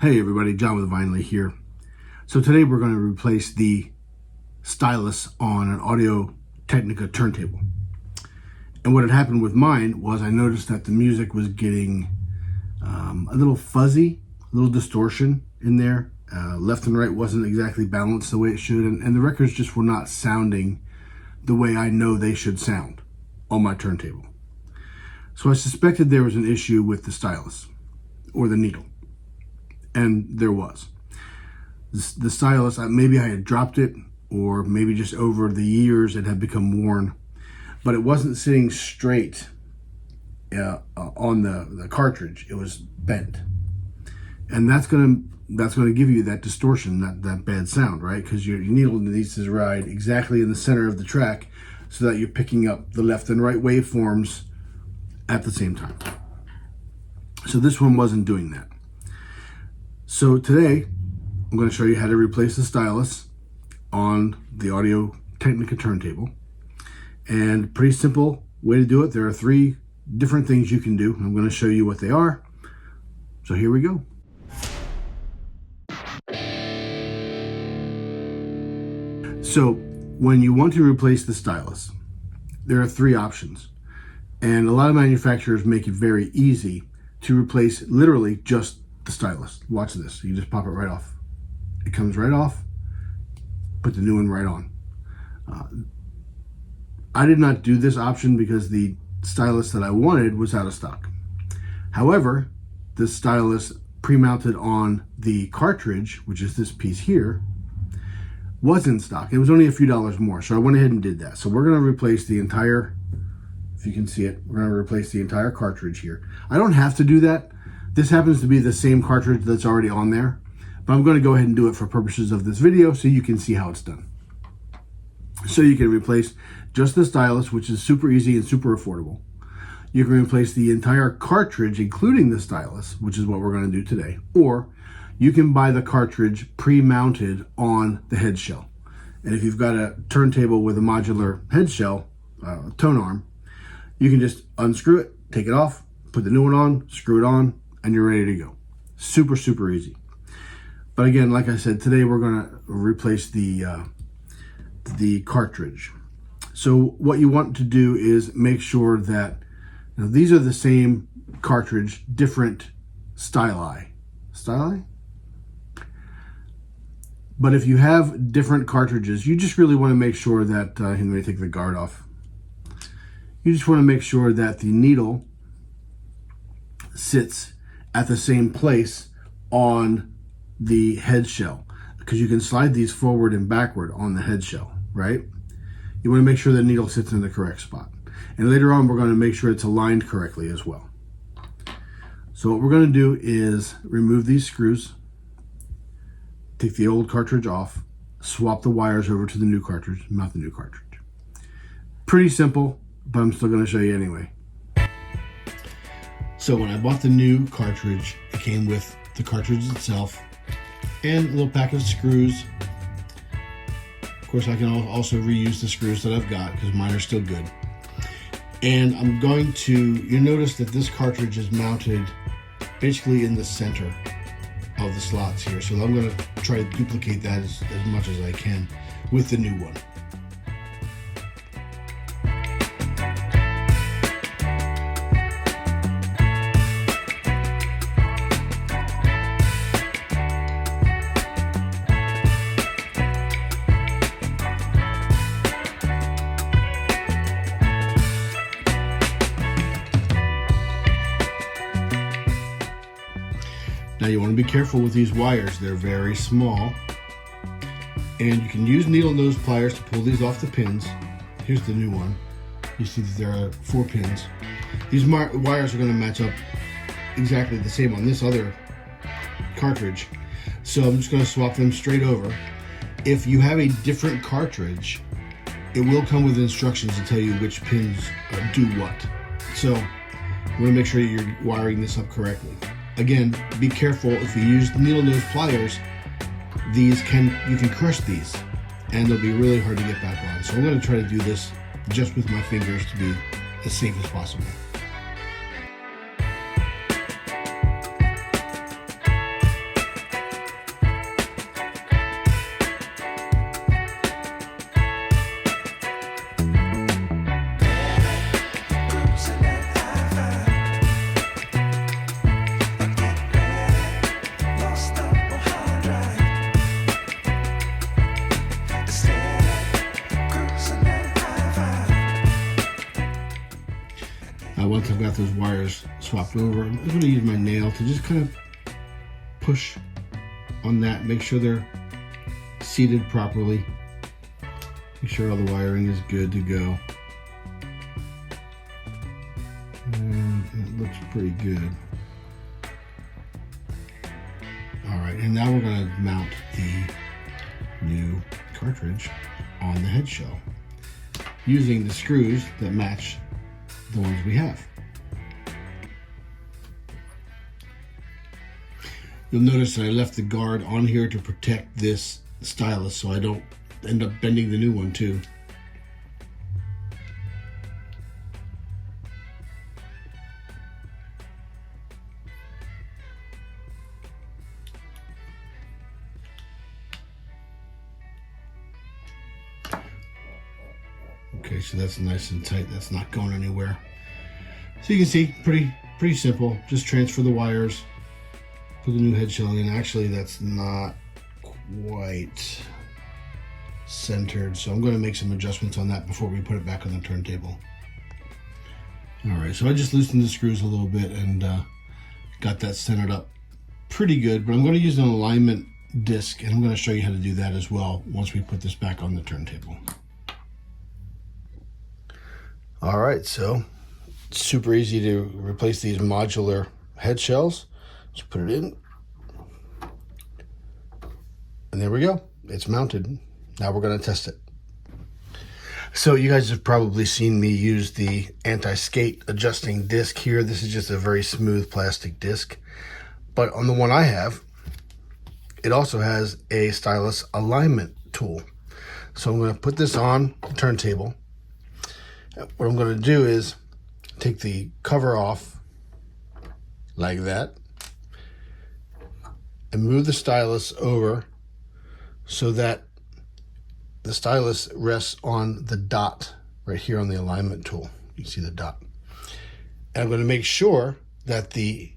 Hey everybody, John with Vinely here. So today we're going to replace the stylus on an Audio-Technica turntable. And what had happened with mine was I noticed that the music was getting a little fuzzy, a little distortion in there. Left and right wasn't exactly balanced the way it should, and the records just were not sounding the way I know they should sound on my turntable. So I suspected there was an issue with the stylus or the needle. And there was. The stylus, maybe I had dropped it, or maybe just over the years it had become worn, but it wasn't sitting straight on the cartridge. It was bent, and that's gonna give you that distortion, that bad sound, right? Because your needle needs to ride exactly in the center of the track, so that you're picking up the left and right waveforms at the same time. So this one wasn't doing that. So today, I'm going to show you how to replace the stylus on the Audio-Technica turntable. And pretty simple way to do it. There are 3 different things you can do. I'm going to show you what they are. So here we go. So when you want to replace the stylus, there are 3 options. And a lot of manufacturers make it very easy to replace literally just the stylus. Watch this. You just pop it right off. It comes right off. Put the new one right on. I did not do this option because the stylus that I wanted was out of stock. However, the stylus pre-mounted on the cartridge, which is this piece here, was in stock. It was only a few dollars more, so I went ahead and did that. So we're going to replace the entire, if you can see it, we're going to replace the entire cartridge here. I don't have to do that. This happens to be the same cartridge that's already on there, but I'm going to go ahead and do it for purposes of this video so you can see how it's done. So you can replace just the stylus, which is super easy and super affordable. You can replace the entire cartridge, including the stylus, which is what we're going to do today. Or you can buy the cartridge pre-mounted on the head shell. And if you've got a turntable with a modular head shell, tone arm, you can just unscrew it, take it off, put the new one on, screw it on, and you're ready to go. Super, super easy. But again, like I said, today we're going to replace the cartridge. So what you want to do is make sure that these are the same cartridge, different styli. Styli? But if you have different cartridges, you just really want to make sure that, let me take the guard off. You just want to make sure that the needle sits at the same place on the head shell, because you can slide these forward and backward on the head shell, right? You want to make sure the needle sits in the correct spot. And later on, we're going to make sure it's aligned correctly as well. So what we're going to do is remove these screws, take the old cartridge off, swap the wires over to the new cartridge, mount the new cartridge. Pretty simple, but I'm still going to show you anyway. So when I bought the new cartridge, it came with the cartridge itself and a little pack of screws. Of course, I can also reuse the screws that I've got because mine are still good. And I'm going to, you notice that this cartridge is mounted basically in the center of the slots here. So I'm going to try to duplicate that as much as I can with the new one. Now you want to be careful with these wires. They're very small, and you can use needle nose pliers to pull these off the pins. Here's the new one. You see that there are 4 pins. These wires are going to match up exactly the same on this other cartridge, so I'm just going to swap them straight over. If you have a different cartridge, it will come with instructions to tell you which pins do what. So you want to make sure you're wiring this up correctly. Again, be careful. If you use needle nose pliers, you can crush these, and they'll be really hard to get back on. So I'm going to try to do this just with my fingers to be as safe as possible. I've got those wires swapped over, I'm going to use my nail to just kind of push on that, make sure they're seated properly, make sure all the wiring is good to go. And it looks pretty good. Alright, and now we're going to mount the new cartridge on the head shell using the screws that match the ones we have. You'll notice that I left the guard on here to protect this stylus so I don't end up bending the new one too. Okay, so that's nice and tight. That's not going anywhere. So you can see, pretty simple. Just transfer the wires, put the new head shell in. Actually, that's not quite centered, so I'm going to make some adjustments on that before we put it back on the turntable. All right, so I just loosened the screws a little bit and got that centered up pretty good, but I'm going to use an alignment disc, and I'm going to show you how to do that as well once we put this back on the turntable. All right, so it's super easy to replace these modular head shells. Just put it in, and there we go. It's mounted. Now we're going to test it. So you guys have probably seen me use the anti-skate adjusting disc here. This is just a very smooth plastic disc. But on the one I have, it also has a stylus alignment tool. So I'm going to put this on the turntable. What I'm going to do is take the cover off like that and move the stylus over so that the stylus rests on the dot right here on the alignment tool. You can see the dot. And I'm going to make sure that the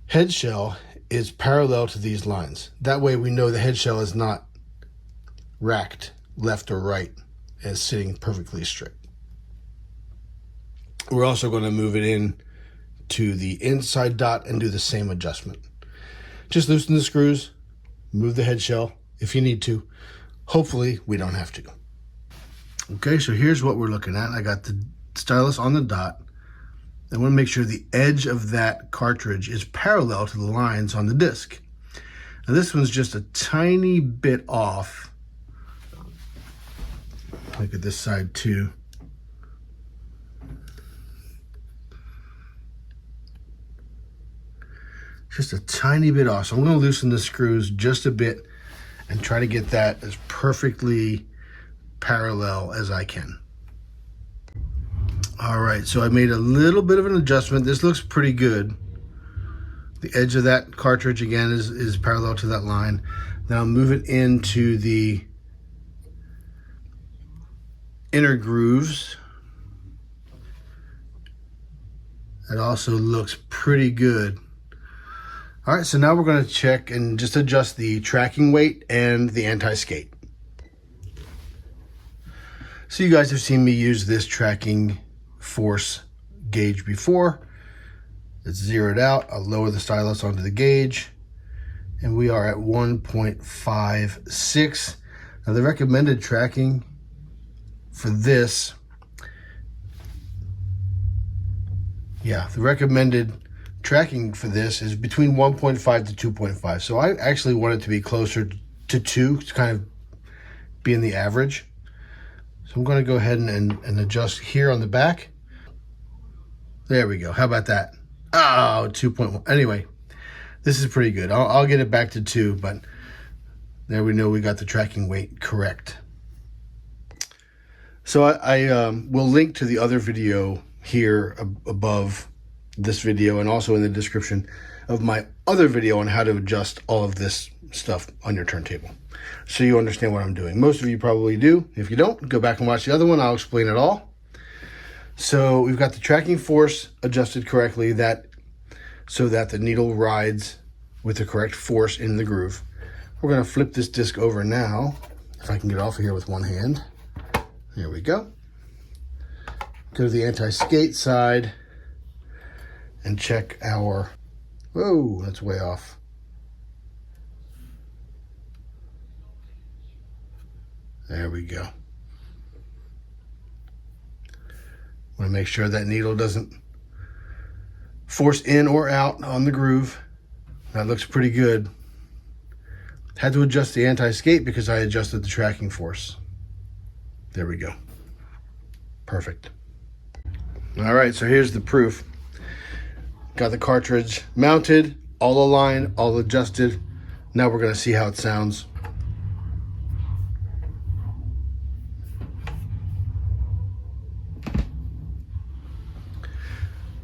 head shell is parallel to these lines. That way we know the head shell is not racked left or right, and sitting perfectly straight. We're also going to move it in to the inside dot and do the same adjustment. Just loosen the screws, move the head shell if you need to. Hopefully we don't have to. Okay, so here's what we're looking at. I got the stylus on the dot. I want to make sure the edge of that cartridge is parallel to the lines on the disc. Now this one's just a tiny bit off. Look at this side too. Just a tiny bit off. So I'm going to loosen the screws just a bit and try to get that as perfectly parallel as I can. All right, so I made a little bit of an adjustment. This looks pretty good. The edge of that cartridge again is parallel to that line. Now move it into the inner grooves. It also looks pretty good. All right, so now we're going to check and just adjust the tracking weight and the anti-skate. So you guys have seen me use this tracking force gauge before. It's zeroed out. I'll lower the stylus onto the gauge, and we are at 1.56. Now the recommended tracking for this, the recommended tracking for this is between 1.5 to 2.5. So I actually want it to be closer to 2 to kind of be in the average. So I'm going to go ahead and adjust here on the back. There we go. How about that? Oh, 2.1. Anyway, this is pretty good. I'll get it back to 2, but there we know we got the tracking weight correct. So I will link to the other video here above this video and also in the description of my other video on how to adjust all of this stuff on your turntable, so you understand what I'm doing. Most of you probably do. If you don't, go back and watch the other one. I'll explain it all. So we've got the tracking force adjusted correctly, so that the needle rides with the correct force in the groove. We're going to flip this disc over now, if I can get off of here with one hand. There we go. go to the anti-skate side and check our, whoa, that's way off. There we go. Want to make sure that needle doesn't force in or out on the groove. That looks pretty good. Had to adjust the anti-skate because I adjusted the tracking force. There we go. Perfect. All right, so here's the proof. Got the cartridge mounted, all aligned, all adjusted. Now we're going to see how it sounds.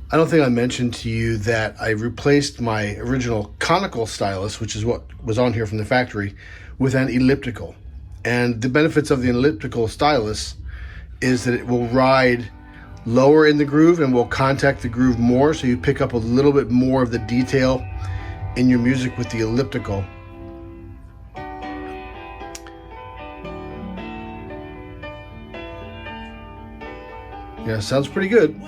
I don't think I mentioned to you that I replaced my original conical stylus, which is what was on here from the factory, with an elliptical. And the benefits of the elliptical stylus is that it will ride lower in the groove and will contact the groove more, so you pick up a little bit more of the detail in your music with the elliptical. Yeah, sounds pretty good.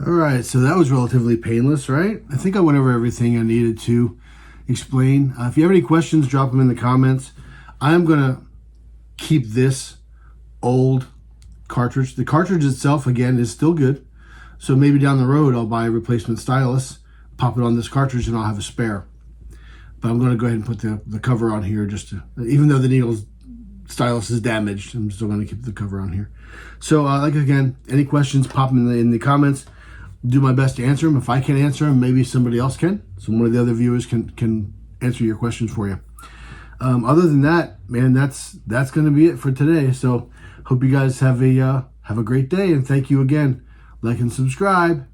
All right, so that was relatively painless, right? I think I went over everything I needed to explain. If you have any questions, drop them in the comments. I'm gonna keep this old cartridge. The cartridge itself, again, is still good. So maybe down the road, I'll buy a replacement stylus, pop it on this cartridge, and I'll have a spare. But I'm gonna go ahead and put the cover on here just to, even though the stylus is damaged, I'm still gonna keep the cover on here. So like again, any questions, pop them in the comments. Do my best to answer them. If I can't answer them, maybe somebody else can. So one of the other viewers can answer your questions for you. Other than that, man, that's going to be it for today. So hope you guys have a great day, and thank you again. Like and subscribe.